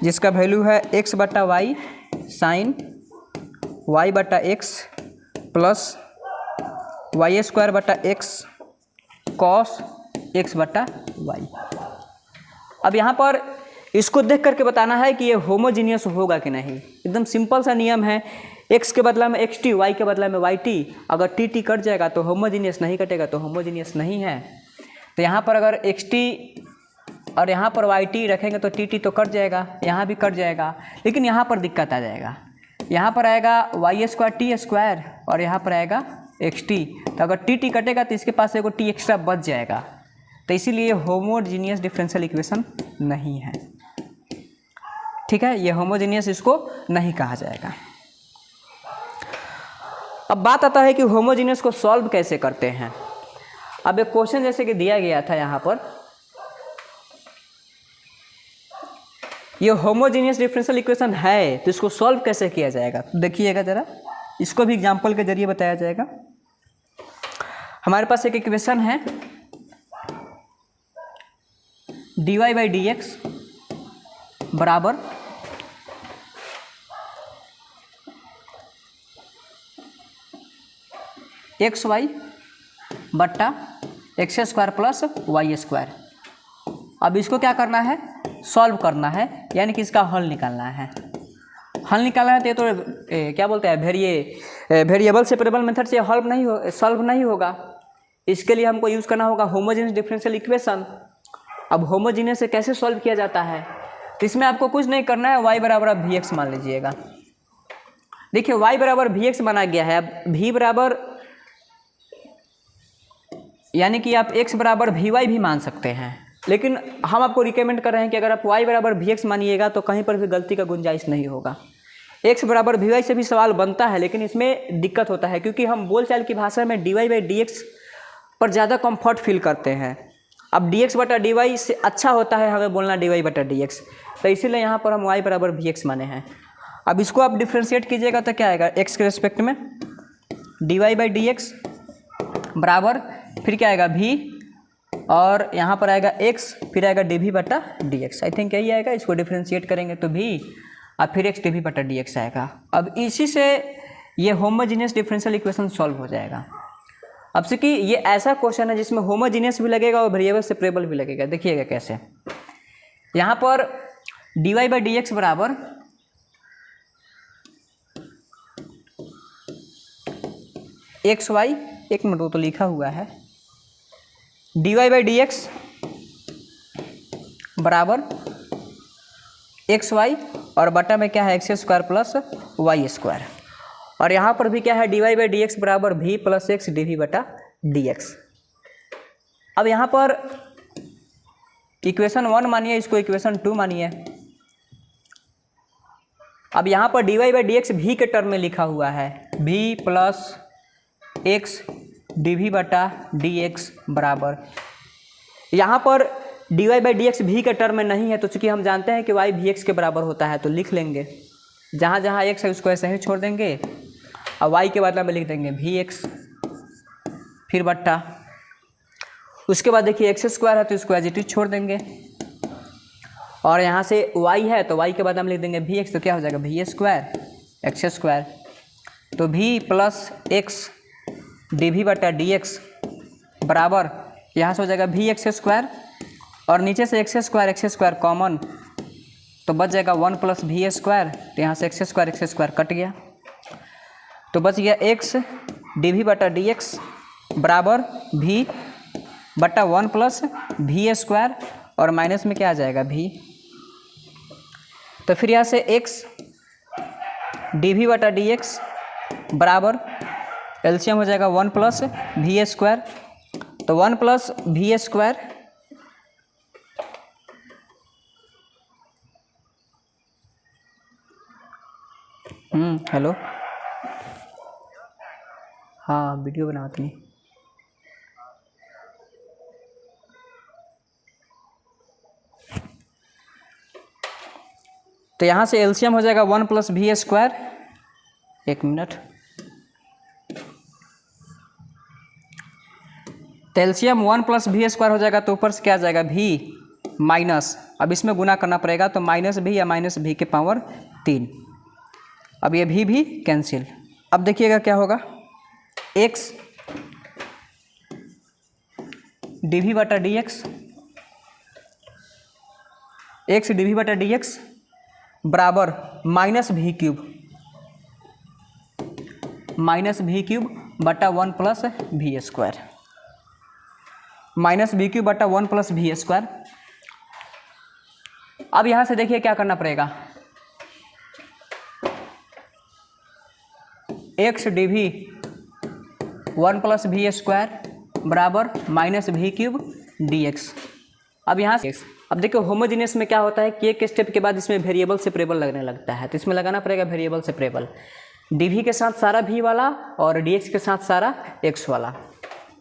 जिसका वैल्यू है x बटा वाई साइन y बटा x प्लस वाई स्क्वायर बटा x कॉस x बटा y। अब यहाँ पर इसको देख करके बताना है कि ये होमोजीनियस होगा कि नहीं। एकदम सिंपल सा नियम है, x के बदला में xt, y के बदला में yt, अगर टी कट जाएगा तो होमोजीनियस, नहीं कटेगा तो होमोजीनियस नहीं है। तो यहाँ पर अगर xt और यहाँ पर yt रखेंगे तो टी तो कट जाएगा, यहाँ भी कट जाएगा, लेकिन यहाँ पर दिक्कत आ जाएगा। यहाँ पर आएगा वाई स्क्वायर टी स्क्वायर और यहाँ पर आएगा xt, तो अगर टी कटेगा तो इसके पास एगो टी एक्स्ट्रा बच जाएगा, तो इसीलिए होमोजीनियस डिफरेंशियल इक्वेशन नहीं है। ठीक है, ये होमोजीनियस इसको नहीं कहा जाएगा। अब बात आता है कि होमोजीनियस को सॉल्व कैसे करते हैं। अब एक क्वेश्चन जैसे कि दिया गया था यहाँ पर, ये होमोजीनियस डिफरेंशियल इक्वेशन है तो इसको सॉल्व कैसे किया जाएगा, तो देखिएगा ज़रा, इसको भी एग्जांपल के जरिए बताया जाएगा। हमारे पास एक इक्वेशन है dy बाई डी एक्स बराबर एक्स वाई बट्टा x square plus Y square. अब इसको क्या करना है, सॉल्व करना है, यानी कि इसका हल निकालना है। हल निकालना है तो ये तो क्या बोलते हैं, वेरिएबल सेपरेबल मेथड से हल सॉल्व नहीं होगा। इसके लिए हमको यूज़ करना होगा होमोजीनियस डिफरेंशियल इक्वेशन। अब होमोजीनियस से कैसे सॉल्व किया जाता है, तो इसमें आपको कुछ नहीं करना है, y बराबर अब वी एक्स मान लीजिएगा। देखिए y बराबर वी एक्स माना गया है, अब v बराबर यानी कि आप x बराबर वी वाई भी मान सकते हैं, लेकिन हम आपको रिकमेंड कर रहे हैं कि अगर आप y बराबर वी एक्स मानिएगा तो कहीं पर भी गलती का गुंजाइश नहीं होगा। x बराबर वी वाई से भी सवाल बनता है, लेकिन इसमें दिक्कत होता है क्योंकि हम बोलचाल की भाषा में dy बाई डी एक्स पर ज़्यादा कंफर्ट फील करते हैं। अब dx बटा डी वाई से अच्छा होता है हमें बोलना dy बटा डी एक्स, तो इसीलिए यहाँ पर हम y बराबर वी एक्स माने हैं। अब इसको आप डिफ्रेंशिएट कीजिएगा तो क्या आएगा, x के रिस्पेक्ट में dy बाई डी एक्स बराबर फिर क्या आएगा v, और यहाँ पर आएगा x, फिर आएगा डी वी बटा डी एक्स। आई थिंक यही आएगा, इसको डिफ्रेंशिएट करेंगे तो v और फिर x डी वी बटा डी एक्स आएगा। अब इसी से ये होमोजीनियस डिफरेंशियल इक्वेशन सॉल्व हो जाएगा। अब से कि ये ऐसा क्वेश्चन है जिसमें होमोजीनियस भी लगेगा और वेरिएबल सेपरेबल भी लगेगा। देखिएगा कैसे, यहाँ पर d y by D x बराबर एक्स वाई, एक मिनट वो तो लिखा हुआ है, d y by D x बराबर एक्स वाई और बटा में क्या है x square plus Y square, और यहाँ पर भी क्या है d y by D x बराबर v plus x d v बटा डी एक्स। अब यहाँ पर इक्वेशन 1 मानिए, इसको इक्वेशन 2 मानिए। अब यहाँ पर d y by D x v के टर्म में लिखा हुआ है, v plus x d v बटा डी एक्स बराबर यहाँ पर dy बाई डी एक्स भी के टर्म में नहीं है, तो चूंकि हम जानते हैं कि y भी x के बराबर होता है तो लिख लेंगे, जहाँ जहाँ x है उसको ऐसे ही छोड़ देंगे और y के बदला में लिख देंगे vx, फिर बट्टा उसके बाद देखिए एक्स स्क्वायर है तो इसको एज इट इज छोड़ देंगे, और यहाँ से y है तो y के बाद हम लिख देंगे vx, तो क्या हो जाएगा v स्क्वायर एक्स स्क्वायर, तो v plus x d v बटा डी एक्स बराबर यहाँ से हो जाएगा वी एक्स स्क्वायर, और नीचे से एक्स स्क्वायर कॉमन, तो बच जाएगा 1 प्लस वी स्क्वायर, तो यहाँ से एक्स स्क्वायर कट गया, तो बच गया एक्स डी वी बटा डी एक्स बराबर v बटा 1 प्लस वी स्क्वायर, और माइनस में क्या आ जाएगा v, तो फिर यहाँ से x डी वी बटा डी एक्स बराबर एलसीएम हो जाएगा 1 प्लस वी स्क्वायर, तो 1 प्लस वी स्क्वायर हेलो, हाँ वीडियो बनाती नहीं, तो यहाँ से एलसीएम हो जाएगा 1 प्लस वी स्क्वायर, एक मिनट, तो एलसीएम 1 प्लस वी स्क्वायर हो जाएगा, तो ऊपर से क्या आ जाएगा v माइनस, अब इसमें गुना करना पड़ेगा, तो माइनस v या माइनस v के पावर 3, अब ये v भी कैंसिल, अब देखिएगा क्या होगा, x डी वी बटा d x, x d v बटा डी एक्स बराबर माइनस वी क्यूब बटा 1 plus v square, minus v cube बटा 1 प्लस वी स्क्वायर। अब यहाँ से देखिए क्या करना पड़ेगा, x d v 1 plus v square बराबर minus v cube d x. अब यहाँ से अब देखिए होमोजीनियस में क्या होता है कि एक स्टेप के बाद इसमें वेरिएबल सेपरेबल लगने लगता है, तो इसमें लगाना पड़ेगा वेरिएबल सेपरेबल, डी वी के साथ सारा v वाला और डी एक्स के साथ सारा x वाला।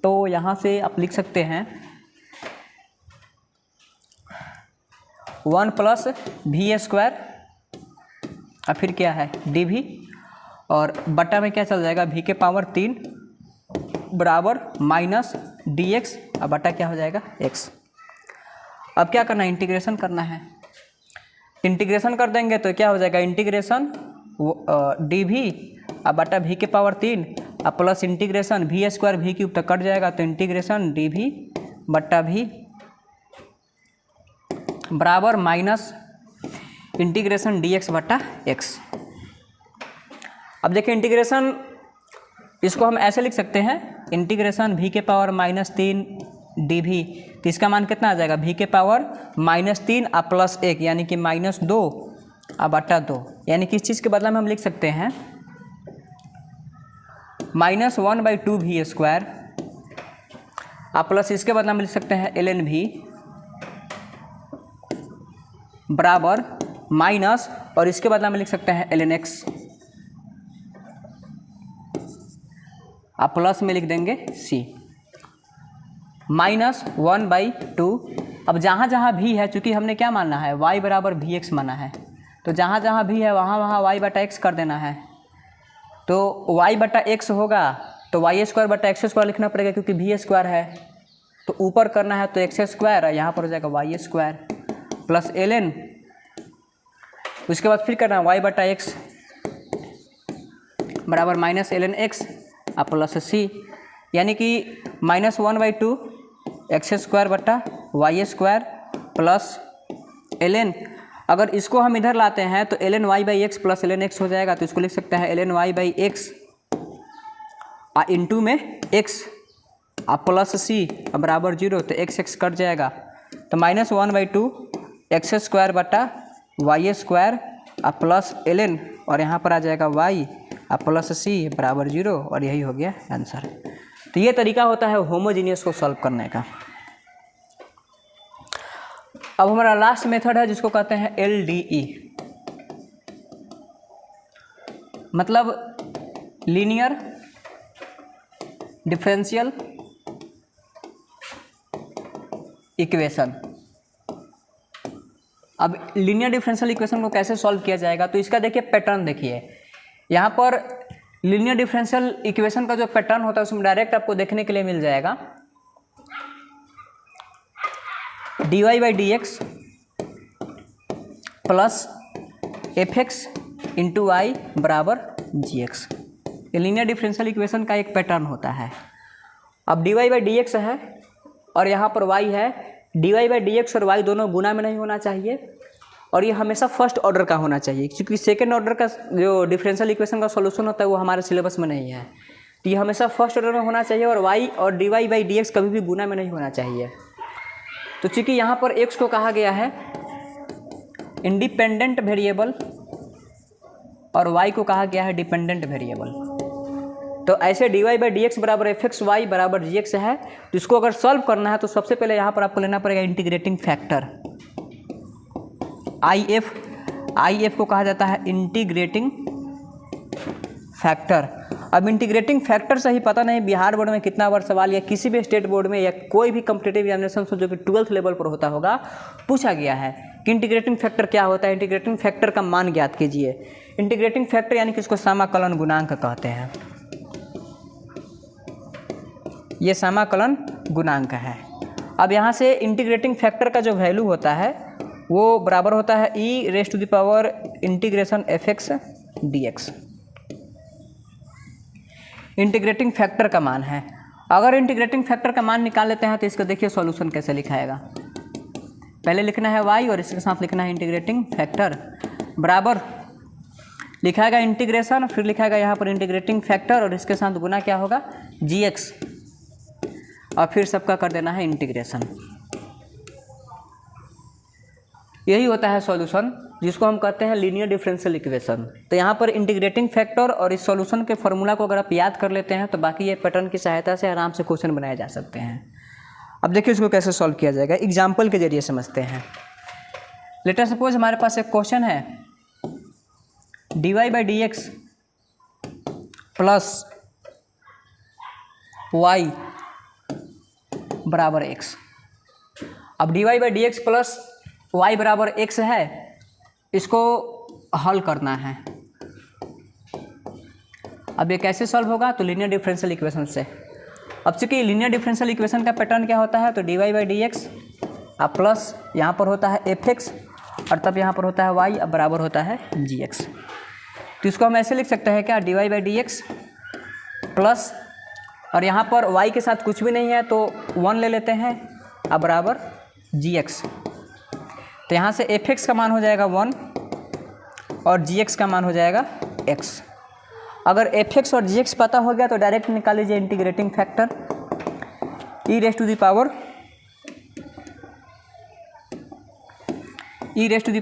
तो यहाँ से आप लिख सकते हैं 1 प्लस वी स्क्वायर और फिर क्या है डी वी, और बट्टा में क्या चल जाएगा v के पावर 3 बराबर माइनस डी एक्स, और बट्टा क्या हो जाएगा x। अब क्या करना है, इंटीग्रेशन करना है, इंटीग्रेशन कर देंगे तो क्या हो जाएगा इंटीग्रेशन डी वी अब बटा v के पावर 3 अब plus integration v square v cube तक कट जाएगा, तो इंटीग्रेशन डी वी बट्टा वी बराबर माइनस इंटीग्रेशन डी एक्स बट्टा एक्स। अब देखिए इंटीग्रेशन इसको हम ऐसे लिख सकते हैं, इंटीग्रेशन v के पावर -3 डी वी, तो इसका मान कितना आ जाएगा v के पावर -3 और प्लस 1 यानी कि -2 और बटा 2, यानी कि इस चीज़ के बदला में हम लिख सकते हैं -1/2 वी स्क्वायर और प्लस इसके बदला में लिख सकते हैं ln v बराबर माइनस, और इसके बदला में लिख सकते हैं ln x और प्लस में लिख देंगे c -1/2। अब जहाँ जहाँ भी है, चूँकि हमने क्या मानना है y बराबर वी एक्स माना है, तो जहाँ जहाँ भी है वहाँ वहाँ y बटा x कर देना है, तो y बटा x होगा तो y स्क्वायर बटा एक्स स्क्वायर लिखना पड़ेगा क्योंकि वी स्क्वायर है, तो ऊपर करना है तो एक्स स्क्वायर, यहाँ पर हो जाएगा y स्क्वायर प्लस ln, उसके बाद फिर करना है y बटा x बराबर -ln x और प्लस c, यानी कि -1/2 एक्स स्क्वायर बटा वाई स्क्वायर प्लस ln, अगर इसको हम इधर लाते हैं तो ln y by x plus ln x हो जाएगा, तो इसको लिख सकते हैं ln y बाई एक्स और इंटू में x और प्लस c बराबर 0, तो x कट जाएगा, तो -1/2 एक्स स्क्वायर बटा वाई स्क्वायर और प्लस ln, और यहाँ पर आ जाएगा y और प्लस c बराबर 0, और यही हो गया आंसर। तो ये तरीका होता है होमोजीनियस को सॉल्व करने का। अब हमारा लास्ट मेथड है जिसको कहते हैं LDE, मतलब लीनियर डिफरेंशियल इक्वेशन। अब लीनियर डिफरेंशियल इक्वेशन को कैसे सॉल्व किया जाएगा, तो इसका देखिए पैटर्न देखिए। यहाँ पर लीनियर डिफरेंशियल इक्वेशन का जो पैटर्न होता है उसमें डायरेक्ट आपको देखने के लिए मिल जाएगा dy by D x plus f x into I बराबर जी एक्स। ये लीनियर डिफरेंशियल इक्वेशन का एक पैटर्न होता है। अब dy बाई डी एक्स है और यहाँ पर y है। dy बाई डी एक्स और y दोनों गुना में नहीं होना चाहिए और ये हमेशा फर्स्ट ऑर्डर का होना चाहिए, क्योंकि सेकंड ऑर्डर का जो डिफरेंशियल इक्वेशन का सॉल्यूशन होता है वो हमारे सिलेबस में नहीं है। तो ये हमेशा फर्स्ट ऑर्डर में होना चाहिए और y और dy बाई डी एक्स कभी भी गुना में नहीं होना चाहिए। तो चूँकि यहाँ पर x को कहा गया है इंडिपेंडेंट वेरिएबल और y को कहा गया है डिपेंडेंट वेरिएबल, तो ऐसे dy बाई डी एक्स बराबर एफ एक्स वाई बराबर जी एक्स है। तो इसको अगर सॉल्व करना है तो सबसे पहले यहाँ पर आपको लेना पड़ेगा इंटीग्रेटिंग फैक्टर आई एफ को कहा जाता है इंटीग्रेटिंग फैक्टर। अब इंटीग्रेटिंग फैक्टर से ही पता नहीं बिहार बोर्ड में कितना बार सवाल या किसी भी स्टेट बोर्ड में या कोई भी कॉम्पिटिटिव एग्जामिनेशन जो कि 12th लेवल पर होता होगा पूछा गया है कि इंटीग्रेटिंग फैक्टर क्या होता है। इंटीग्रेटिंग फैक्टर का मान ज्ञात कीजिए। इंटीग्रेटिंग फैक्टर यानी कि इसको समाकलन गुणांक कहते हैं। ये समाकलन गुणांक है। अब यहाँ से इंटीग्रेटिंग फैक्टर का जो वैल्यू होता है वो बराबर होता है e raise to the power integration f x D x. Integrating factor का मान है। अगर इंटीग्रेटिंग फैक्टर का मान निकाल लेते हैं तो इसका देखिए सॉल्यूशन कैसे लिखाएगा। पहले लिखना है y और इसके साथ लिखना है इंटीग्रेटिंग फैक्टर बराबर लिखाएगा इंटीग्रेशन, फिर लिखाएगा यहाँ पर इंटीग्रेटिंग फैक्टर और इसके साथ गुना क्या होगा gx और फिर सबका कर देना है इंटीग्रेशन। यही होता है सॉल्यूशन जिसको हम कहते हैं लीनियर डिफरेंशियल इक्वेशन। तो यहाँ पर इंटीग्रेटिंग फैक्टर और इस सॉल्यूशन के फॉर्मूला को अगर आप याद कर लेते हैं तो बाकी ये पैटर्न की सहायता से आराम से क्वेश्चन बनाए जा सकते हैं। अब देखिए इसको कैसे सॉल्व किया जाएगा, एग्जाम्पल के जरिए समझते हैं। लेटर सपोज हमारे पास एक क्वेश्चन है dy by D x plus y बराबर x। अब dy by D x plus y बराबर x है, इसको हल करना है। अब ये कैसे सॉल्व होगा, तो लीनियर डिफरेंशियल इक्वेशन से। अब चूंकि लीनियर डिफरेंशियल इक्वेशन का पैटर्न क्या होता है, तो dy बाई डी एक्स अब प्लस यहाँ पर होता है एफ एक्स और तब यहाँ पर होता है y अब बराबर होता है जी एक्स। तो इसको हम ऐसे लिख सकते हैं क्या, dy by D x plus और यहाँ पर y के साथ कुछ भी नहीं है तो 1 ले लेते हैं अब बराबर जी एक्स। तो यहाँ से एफ एक्स का मान हो जाएगा 1 और जी एक्स का मान हो जाएगा x। अगर एफ एक्स और जी एक्स पता हो गया तो डायरेक्ट निकाल लीजिए integrating factor e raise to the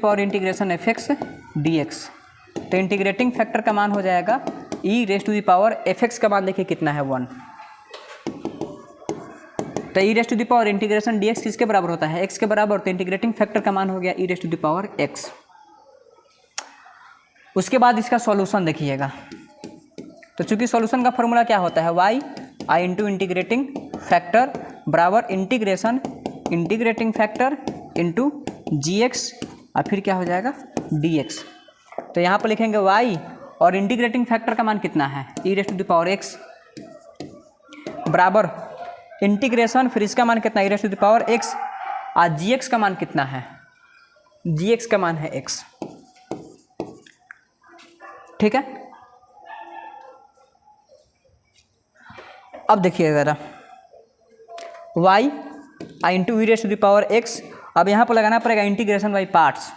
power integration f x D x. तो इंटीग्रेटिंग फैक्टर का मान हो जाएगा e raise to the power f x का मान देखिए कितना है 1। तो e raise to the power integration d x किसके बराबर होता है, x के बराबर। तो इंटीग्रेटिंग फैक्टर का मान हो गया e raise to the power x। उसके बाद इसका सॉल्यूशन देखिएगा। तो चूंकि सॉल्यूशन का फॉर्मूला क्या होता है y आई इंटू इंटीग्रेटिंग फैक्टर बराबर इंटीग्रेशन इंटीग्रेटिंग फैक्टर इंटू जी एक्स और फिर क्या हो जाएगा डी एक्स। तो यहाँ पर लिखेंगे y और इंटीग्रेटिंग फैक्टर का मान कितना है e raise to the power x बराबर इंटीग्रेशन फिर इसका मान कितना e raise to the power x और जी एक्स का मान कितना है, जी एक्स का मान है x। ठीक है। अब देखिए ज़रा y into E raise to the power x। अब यहाँ पर लगाना पड़ेगा इंटीग्रेशन बाई पार्ट्स।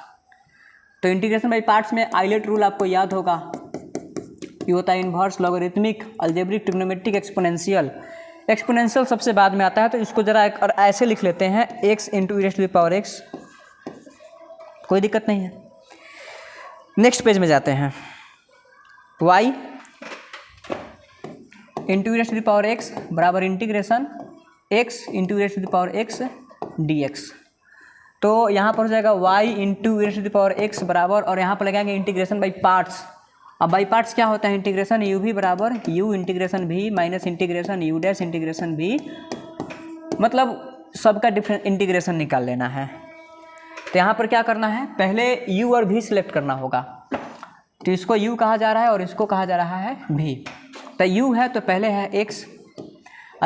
तो इंटीग्रेशन बाई पार्ट्स में आइलेट रूल आपको याद होगा, ये होता है inverse logarithmic algebraic trigonometric exponential. Exponential सबसे बाद में आता है, तो इसको जरा और ऐसे लिख लेते हैं x into E raise to the power x। कोई दिक्कत नहीं है। नेक्स्ट पेज में जाते हैं y into E raise to the power x बराबर integration x into E raise to the power x dx। तो यहाँ पर हो जाएगा y into E raise to the power x बराबर और यहाँ पर लगाएंगे इंटीग्रेशन बाई पार्ट्स। अब बाई पार्ट्स क्या होता है, इंटीग्रेशन u भी बराबर u integration v minus integration u dash integration v। मतलब सबका डिफरेंस इंटीग्रेशन निकाल लेना है। तो यहाँ पर क्या करना है, पहले u और v सिलेक्ट करना होगा। तो इसको u कहा जा रहा है और इसको कहा जा रहा है v। तो u है तो पहले है x,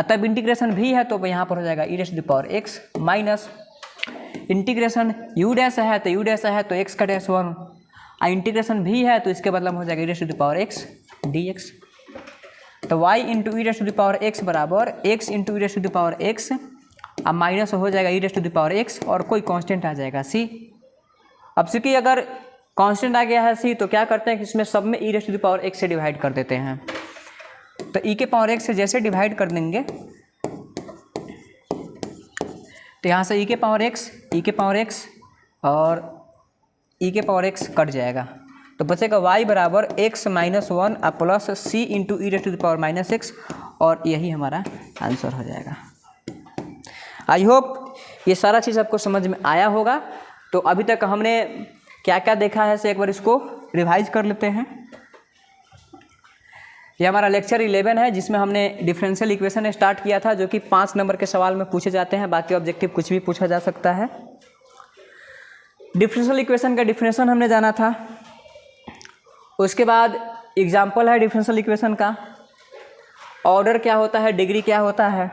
तब इंटीग्रेशन v है तो यहाँ पर हो जाएगा e⁻x minus integration u dash है तो u डैश है तो x का डैश 1, इंटीग्रेशन v है तो इसके बदला में हो जाएगा e⁻x dx। तो y इंटू e⁻x बराबर x इंटू e⁻x, अब माइनस हो जाएगा e⁻x और कोई कांस्टेंट आ जाएगा c। अब चूंकि अगर कांस्टेंट आ गया है c तो क्या करते हैं कि इसमें सब में e⁻x से डिवाइड कर देते हैं। तो e⁻x से जैसे डिवाइड कर देंगे तो यहाँ से e⁻x और e⁻x कट जाएगा, तो बचेगा y बराबर x minus 1 plus c into e⁻x, और यही हमारा आंसर हो जाएगा। आई होप ये सारा चीज़ आपको समझ में आया होगा। तो अभी तक हमने क्या क्या देखा है से एक बार इसको रिवाइज कर लेते हैं। ये हमारा लेक्चर 11 है जिसमें हमने डिफरेंशियल इक्वेशन स्टार्ट किया था, जो कि 5 नंबर के सवाल में पूछे जाते हैं, बाकी ऑब्जेक्टिव कुछ भी पूछा जा सकता है। डिफरेंशियल इक्वेशन का डिफिनेशन हमने जाना था, उसके बाद एग्जाम्पल है डिफरेंशियल इक्वेशन का, ऑर्डर क्या होता है, डिग्री क्या होता है,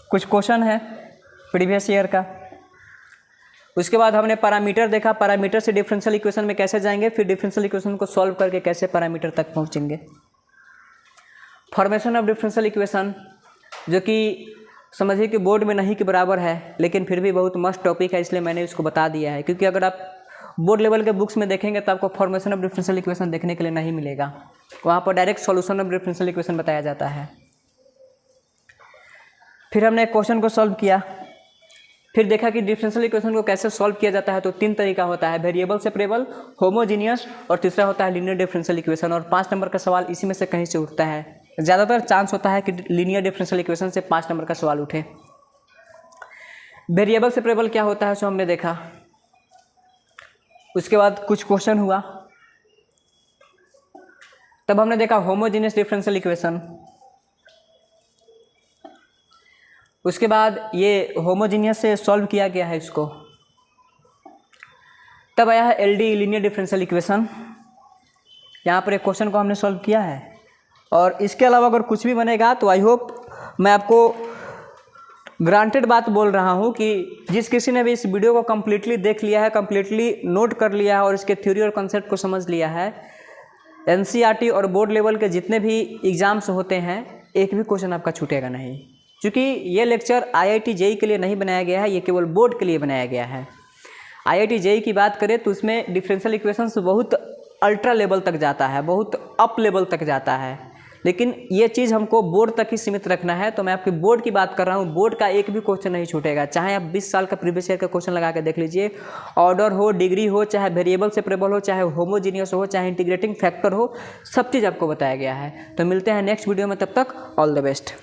कुछ क्वेश्चन है प्रीवियस ईयर का। उसके बाद हमने पैरामीटर देखा, पैरामीटर से डिफरेंशियल इक्वेशन में कैसे जाएंगे, फिर डिफरेंशियल इक्वेशन को सॉल्व करके कैसे पैरामीटर तक पहुंचेंगे। फॉर्मेशन ऑफ डिफरेंशियल इक्वेशन, जो कि समझिए कि बोर्ड में नहीं के बराबर है, लेकिन फिर भी बहुत मस्त टॉपिक है, इसलिए मैंने इसको बता दिया है। क्योंकि अगर आप बोर्ड लेवल के बुक्स में देखेंगे तो आपको फॉर्मेशन ऑफ डिफरेंशियल इक्वेशन देखने के लिए नहीं मिलेगा, वहाँ पर direct solution of differential equation बताया जाता है। फिर हमने क्वेश्चन को सॉल्व किया, फिर देखा कि डिफरेंशियल इक्वेशन को कैसे सॉल्व किया जाता है। तो 3 तरीका होता है, वेरिएबल सेपरेबल, होमोजीनियस और तीसरा होता है लीनियर डिफरेंशियल इक्वेशन। और 5 नंबर का सवाल इसी में से कहीं से उठता है, ज़्यादातर चांस होता है कि लीनियर डिफरेंशियल इक्वेशन से 5 नंबर का सवाल उठे। वेरिएबल सेपरेबल क्या होता है सो हमने देखा, उसके बाद कुछ क्वेश्चन हुआ, तब हमने देखा होमोजीनियस डिफरेंशियल इक्वेशन। उसके बाद ये होमोजीनियस से सॉल्व किया गया है इसको, तब आया है एलडी लीनियर डिफरेंशियल इक्वेशन। यहाँ पर एक क्वेश्चन को हमने सॉल्व किया है, और इसके अलावा अगर कुछ भी बनेगा तो आई होप मैं आपको ग्रांटेड बात बोल रहा हूँ कि जिस किसी ने भी इस वीडियो को कम्प्लीटली देख लिया है, कम्प्लीटली नोट कर लिया है और इसके थ्योरी और कॉन्सेप्ट को समझ लिया है, एनसीईआरटी और बोर्ड लेवल के जितने भी एग्ज़ाम्स होते हैं एक भी क्वेश्चन आपका छूटेगा नहीं। क्योंकि ये लेक्चर आईआईटी जेईई के लिए नहीं बनाया गया है, ये केवल बोर्ड के लिए बनाया गया है। आईआईटी जेईई की बात करें तो उसमें डिफरेंशियल इक्वेशंस बहुत अल्ट्रा लेवल तक जाता है, बहुत अप लेवल तक जाता है, लेकिन ये चीज़ हमको बोर्ड तक ही सीमित रखना है। तो मैं आपकी बोर्ड की बात कर रहा हूँ, बोर्ड का एक भी क्वेश्चन नहीं छूटेगा, चाहे आप 20 साल का प्रीवियस ईयर का क्वेश्चन लगा के देख लीजिए। ऑर्डर हो, डिग्री हो, चाहे वेरिएबल सेपरेबल हो, चाहे होमोजीनियस हो, चाहे इंटीग्रेटिंग फैक्टर हो, सब चीज़ आपको बताया गया है। तो मिलते हैं नेक्स्ट वीडियो में, तब तक ऑल द बेस्ट।